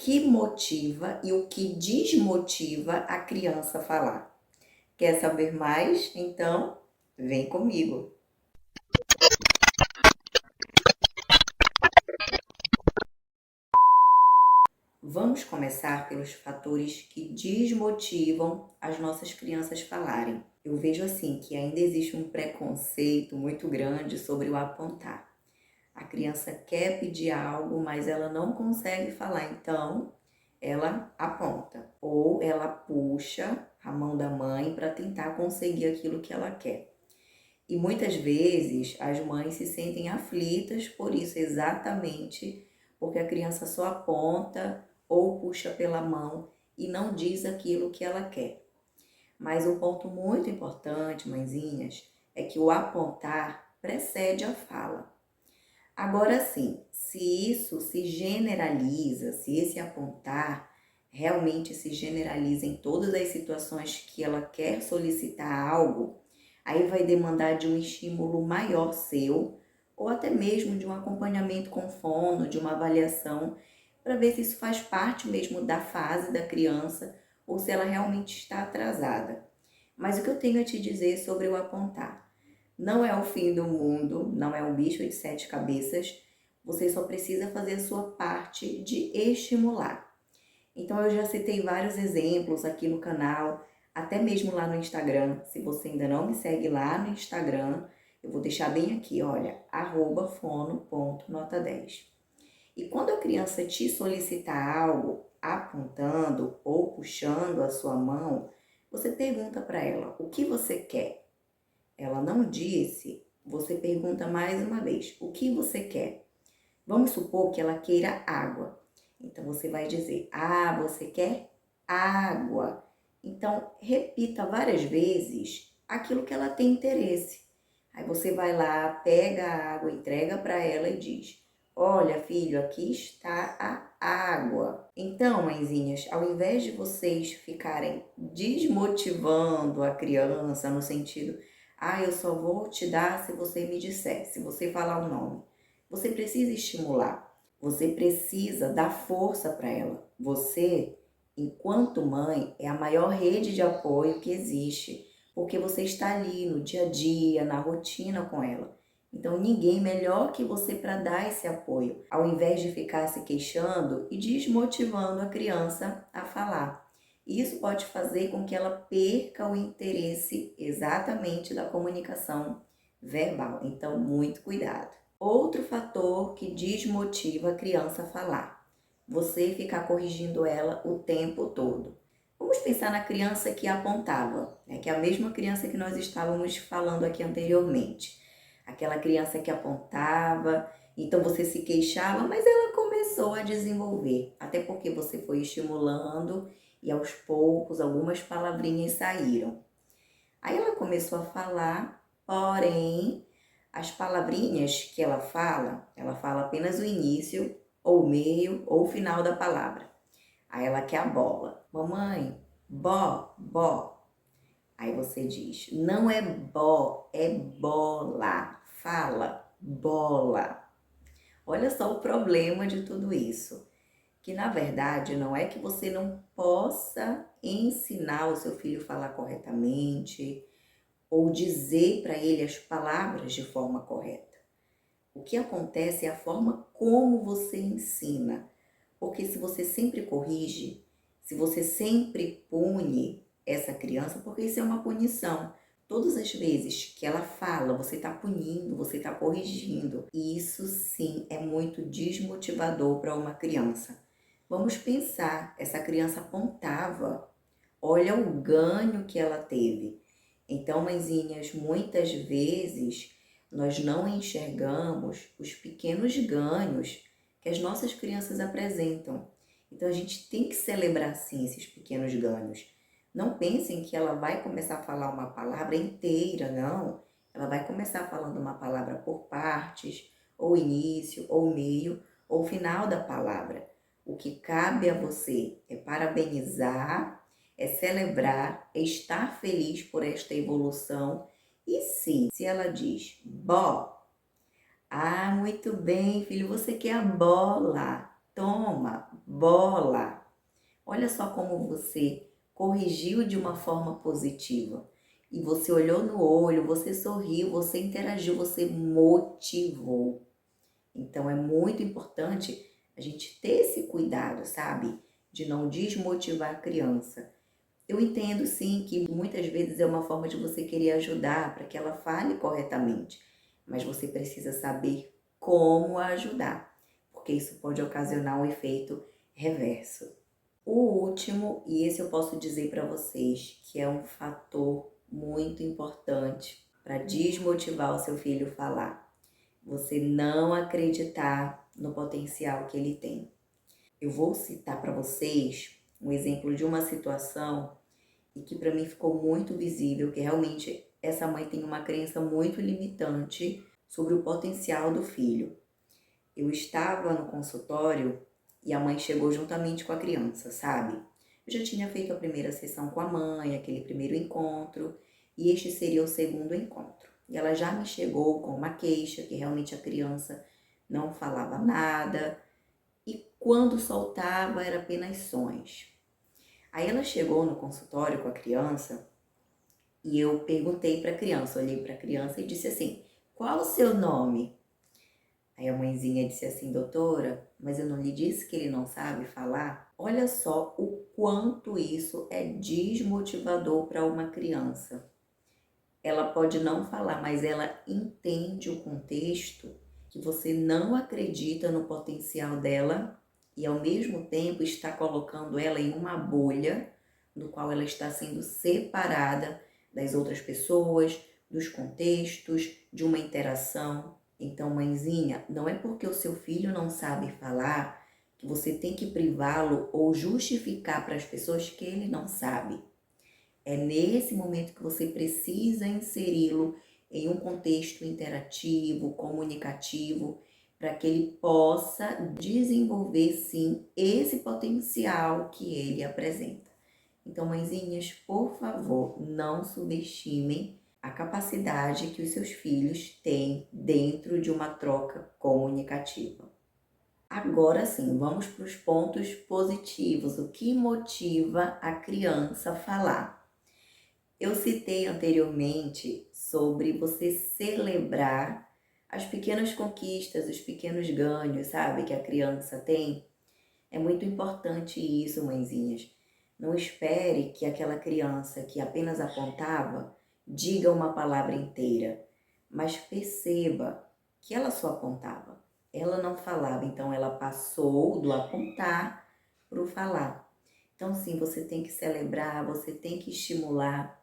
que motiva e o que desmotiva a criança a falar. Quer saber mais? Então, vem comigo. Vamos começar pelos fatores que desmotivam as nossas crianças falarem. Eu vejo assim que ainda existe um preconceito muito grande sobre o apontar. A criança quer pedir algo, mas ela não consegue falar, então ela aponta ou ela puxa a mão da mãe para tentar conseguir aquilo que ela quer. E muitas vezes as mães se sentem aflitas por isso, exatamente porque a criança só aponta ou puxa pela mão e não diz aquilo que ela quer. Mas um ponto muito importante, mãezinhas, é que o apontar precede a fala. Agora sim, se isso se generaliza, se esse apontar realmente se generaliza em todas as situações que ela quer solicitar algo, aí vai demandar de um estímulo maior seu, ou até mesmo de um acompanhamento com fono, de uma avaliação, para ver se isso faz parte mesmo da fase da criança ou se ela realmente está atrasada. Mas o que eu tenho a te dizer sobre o apontar? Não é o fim do mundo, não é um bicho de 7 cabeças, você só precisa fazer a sua parte de estimular. Então eu já citei vários exemplos aqui no canal, até mesmo lá no Instagram. Se você ainda não me segue lá no Instagram, eu vou deixar bem aqui, olha, @fono.nota10. E quando a criança te solicitar algo, apontando ou puxando a sua mão, você pergunta para ela, o que você quer? Ela não disse, você pergunta mais uma vez, o que você quer? Vamos supor que ela queira água. Então, você vai dizer, você quer água. Então, repita várias vezes aquilo que ela tem interesse. Aí você vai lá, pega a água, entrega para ela e diz, olha, filho, aqui está a água. Então, mãezinhas, ao invés de vocês ficarem desmotivando a criança no sentido, eu só vou te dar se você me disser, se você falar o nome. Você precisa estimular, você precisa dar força para ela. Você, enquanto mãe, é a maior rede de apoio que existe, porque você está ali no dia a dia, na rotina com ela. Então, ninguém melhor que você para dar esse apoio, ao invés de ficar se queixando e desmotivando a criança a falar. Isso pode fazer com que ela perca o interesse exatamente da comunicação verbal. Então, muito cuidado. Outro fator que desmotiva a criança a falar. Você ficar corrigindo ela o tempo todo. Vamos pensar na criança que apontava, né? Que é a mesma criança que nós estávamos falando aqui anteriormente. Aquela criança que apontava, então você se queixava, mas ela começou a desenvolver. Até porque você foi estimulando e aos poucos algumas palavrinhas saíram. Aí ela começou a falar, porém, as palavrinhas que ela fala apenas o início, ou o meio, ou o final da palavra. Aí ela quer a bola. Mamãe, bó. Aí você diz, não é bó, é bola. Fala, bola. Olha só o problema de tudo isso. Que na verdade não é que você não possa ensinar o seu filho a falar corretamente, ou dizer para ele as palavras de forma correta. O que acontece é a forma como você ensina. Porque se você sempre corrige, se você sempre pune essa criança, porque isso é uma punição. Todas as vezes que ela fala, você está punindo, você está corrigindo. E isso sim é muito desmotivador para uma criança. Vamos pensar, essa criança apontava, olha o ganho que ela teve. Então, mãezinhas, muitas vezes nós não enxergamos os pequenos ganhos que as nossas crianças apresentam. Então, a gente tem que celebrar sim esses pequenos ganhos. Não pensem que ela vai começar a falar uma palavra inteira, não. Ela vai começar falando uma palavra por partes, ou início, ou meio, ou final da palavra. O que cabe a você é parabenizar, é celebrar, é estar feliz por esta evolução. E sim, se ela diz bó, muito bem, filho, você quer a bola, toma, bola. Olha só como você corrigiu de uma forma positiva. E você olhou no olho, você sorriu, você interagiu, você motivou. Então é muito importante a gente ter esse cuidado, sabe? De não desmotivar a criança. Eu entendo sim que muitas vezes é uma forma de você querer ajudar para que ela fale corretamente, mas você precisa saber como a ajudar, porque isso pode ocasionar um efeito reverso. O último, e esse eu posso dizer para vocês, que é um fator muito importante para desmotivar o seu filho a falar. Você não acreditar no potencial que ele tem. Eu vou citar para vocês um exemplo de uma situação e que para mim ficou muito visível, que realmente essa mãe tem uma crença muito limitante sobre o potencial do filho. Eu estava no consultório e a mãe chegou juntamente com a criança, sabe? Eu já tinha feito a primeira sessão com a mãe, aquele primeiro encontro, e este seria o segundo encontro. E ela já me chegou com uma queixa que realmente a criança não falava nada e quando soltava era apenas sons. Aí ela chegou no consultório com a criança e eu perguntei para a criança, olhei para a criança e disse assim: "Qual o seu nome?" Aí a mãezinha disse assim: "Doutora, mas eu não lhe disse que ele não sabe falar?" Olha só o quanto isso é desmotivador para uma criança. Ela pode não falar, mas ela entende o contexto que você não acredita no potencial dela e ao mesmo tempo está colocando ela em uma bolha no qual ela está sendo separada das outras pessoas, dos contextos, de uma interação. Então, mãezinha, não é porque o seu filho não sabe falar que você tem que privá-lo ou justificar para as pessoas que ele não sabe. É nesse momento que você precisa inseri-lo em um contexto interativo, comunicativo, para que ele possa desenvolver sim esse potencial que ele apresenta. Então, mãezinhas, por favor, não subestimem a capacidade que os seus filhos têm dentro de uma troca comunicativa. Agora sim, vamos para os pontos positivos. O que motiva a criança a falar? Eu citei anteriormente sobre você celebrar as pequenas conquistas, os pequenos ganhos, sabe, que a criança tem. É muito importante isso, mãezinhas. Não espere que aquela criança que apenas apontava diga uma palavra inteira, mas perceba que ela só apontava. Ela não falava, então ela passou do apontar para o falar. Então, sim, você tem que celebrar, você tem que estimular.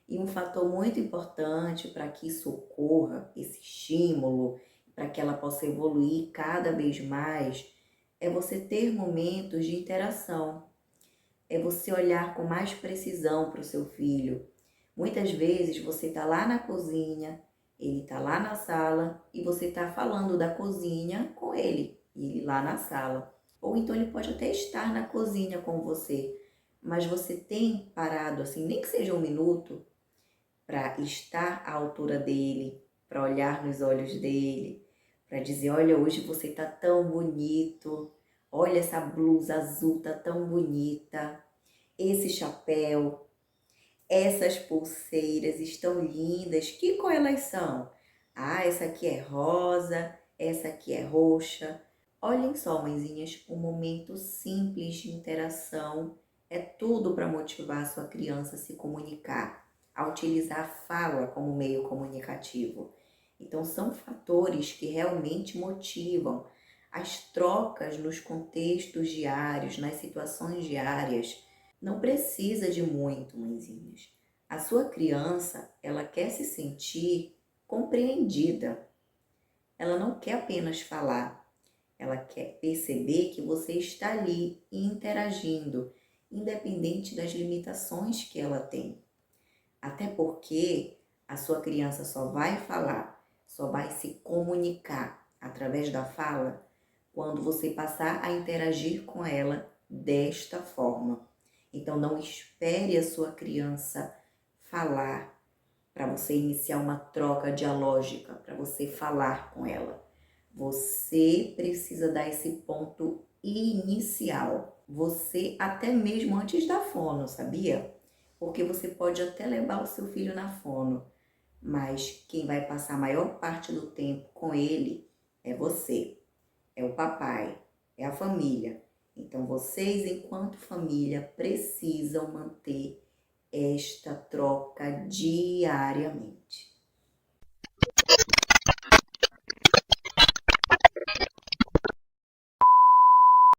E um fator muito importante para que isso ocorra, esse estímulo, para que ela possa evoluir cada vez mais, é você ter momentos de interação, é você olhar com mais precisão para o seu filho. Muitas vezes você está lá na cozinha, ele está lá na sala e você está falando da cozinha com ele, e ele lá na sala. Ou então ele pode até estar na cozinha com você, mas você tem parado assim, nem que seja um minuto, para estar à altura dele, para olhar nos olhos dele, para dizer: olha, hoje você tá tão bonito, olha essa blusa azul tá tão bonita, esse chapéu, essas pulseiras estão lindas, que cor elas são? Ah, essa aqui é rosa, essa aqui é roxa. Olhem só, mãezinhas, um momento simples de interação é tudo para motivar a sua criança a se comunicar, a utilizar a fala como meio comunicativo. Então, são fatores que realmente motivam as trocas nos contextos diários, nas situações diárias. Não precisa de muito, mãezinhas. A sua criança, ela quer se sentir compreendida. Ela não quer apenas falar. Ela quer perceber que você está ali interagindo, independente das limitações que ela tem. Até porque a sua criança só vai falar, só vai se comunicar através da fala quando você passar a interagir com ela desta forma. Então não espere a sua criança falar para você iniciar uma troca dialógica, para você falar com ela. Você precisa dar esse ponto inicial. Você até mesmo antes da fono, sabia? Porque você pode até levar o seu filho na fono, mas quem vai passar a maior parte do tempo com ele é você, é o papai, é a família. Então vocês, enquanto família, precisam manter esta troca diariamente.